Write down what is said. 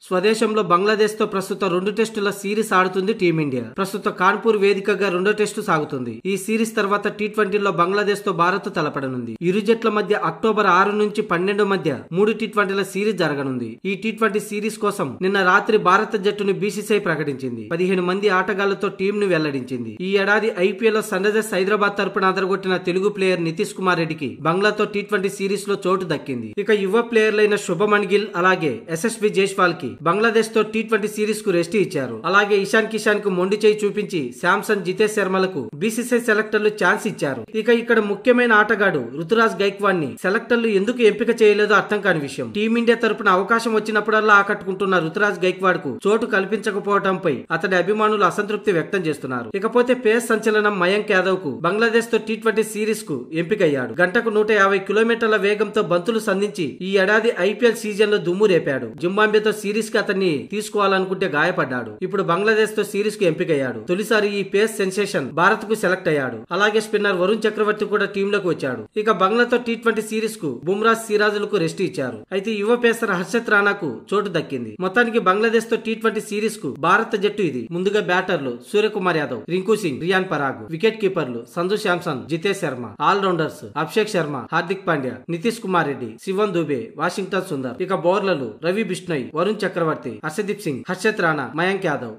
స్వదేశంలో బంగ్లాదేశ్ తో ప్రస్తుత 2 టెస్టుల సిరీస్ ఆడుతుంది టీమిండియా. ప్రస్తుత కాన్పూర్ వేదికగా 2వ టెస్టు సాగుతుంది. ఈ సిరీస్ తర్వాత టీ20లో బంగ్లాదేశ్ తో భారత్ తలపడనుంది. ఇరు జట్ల మధ్య అక్టోబర్ 6 నుంచి 12 మధ్య 3 టీ20ల సిరీస్ జరగనుంది. ఈ టీ20 సిరీస్ కోసం నిన్న రాత్రి భారత జట్టును బీసీసీఐ ప్రకటించింది. 15 మంది ఆటగాళ్లతో టీంను వెల్లడించింది. ఈ ఏడాది ఐపీఎల్ లో సన్ రైజర్స్ హైదరాబాద్ తరపున అదరగొట్టిన తెలుగు ప్లేయర్ నితీష్ కుమార్ రెడ్డికి బంగ్లాతో టీ20 సిరీస్ లో చోటు దక్కింది. ఇక యువ ప్లేయర్లైన శుభమన్ గిల్ అలాగే యశస్వి జైస్వాల్ కి బంగ్లాదేశ్ తో టీ20 సిరీస్ కు రెస్ట్ ఇచ్చారు. అలాగే ఇషాన్ కిషాన్ కు మొండి చేయి చూపించి శాంసన్, జితేష్ శర్మలకు బీసీసీఐ సెలెక్టర్లు ఛాన్స్ ఇచ్చారు. ఇక ఇక్కడ ముఖ్యమైన ఆటగాడు రుతురాజ్ గైక్వాడ్ ని సెలెక్టర్లు ఎందుకు ఎంపిక చేయలేదో అర్థం కాని విషయం. టీమిండియా తరపున అవకాశం వచ్చినప్పుడల్లా ఆకట్టుకుంటున్న రుతురాజ్ గైక్వాడ్ కు చోటు కల్పించకపోవడంపై అతడి అభిమానులు అసంతృప్తి వ్యక్తం చేస్తున్నారు. ఇకపోతే పేస్ సంచలనం మయాంక్ యాదవ్ కు బంగ్లాదేశ్ తో టీ20 సిరీస్ కు ఎంపికయ్యాడు. గంటకు 150 కిలోమీటర్ల వేగంతో బంతులు సంధించి ఈ ఏడాది ఐపీఎల్ సీజన్ లో దుమ్ము రేపాడు. జింబాబ్వేతో సిరీస్ కి అతన్ని తీసుకోవాలనుకుంటే గాయపడ్డాడు. ఇప్పుడు బంగ్లాదేశ్ తో సిరీస్ కు ఎంపికయ్యాడు. తొలిసారి ఈ పేస్ సెన్సేషన్ భారత్ కు సెలెక్ట్ అయ్యాడు. అలాగే స్పిన్నర్ వరుణ్ చక్రవర్తి కూడా టీంలోకి వచ్చాడు. ఇక బంగ్లాతో టీ20 సిరీస్ కు బుమ్రా, సిరాజులకు రెస్ట్ ఇచ్చారు. అయితే యువ పేసర్ హర్షత్ రాణాకు చోటు దక్కింది. మొత్తానికి బంగ్లాదేశ్ తో టీ20 సిరీస్ కు భారత జట్టు ఇది. ముందుగా బ్యాటర్లు సూర్యకుమార్ యాదవ్, రింకు సింగ్, రియాన్ పరాగ్, వికెట్ కీపర్లు Sanju Samson, Jitesh Sharma, all rounders Abhishek Sharma, Hardik Pandya, Nitish Kumar Reddy, Shivam Dube, Washington Sundar. ఇక బౌలర్లు రవి బిష్ణోయ్, వరుణ్ చక్రవర్తి, హర్షదీప్ సింగ్, హర్షత్ రాణా, మయాంక్ యాదవ్.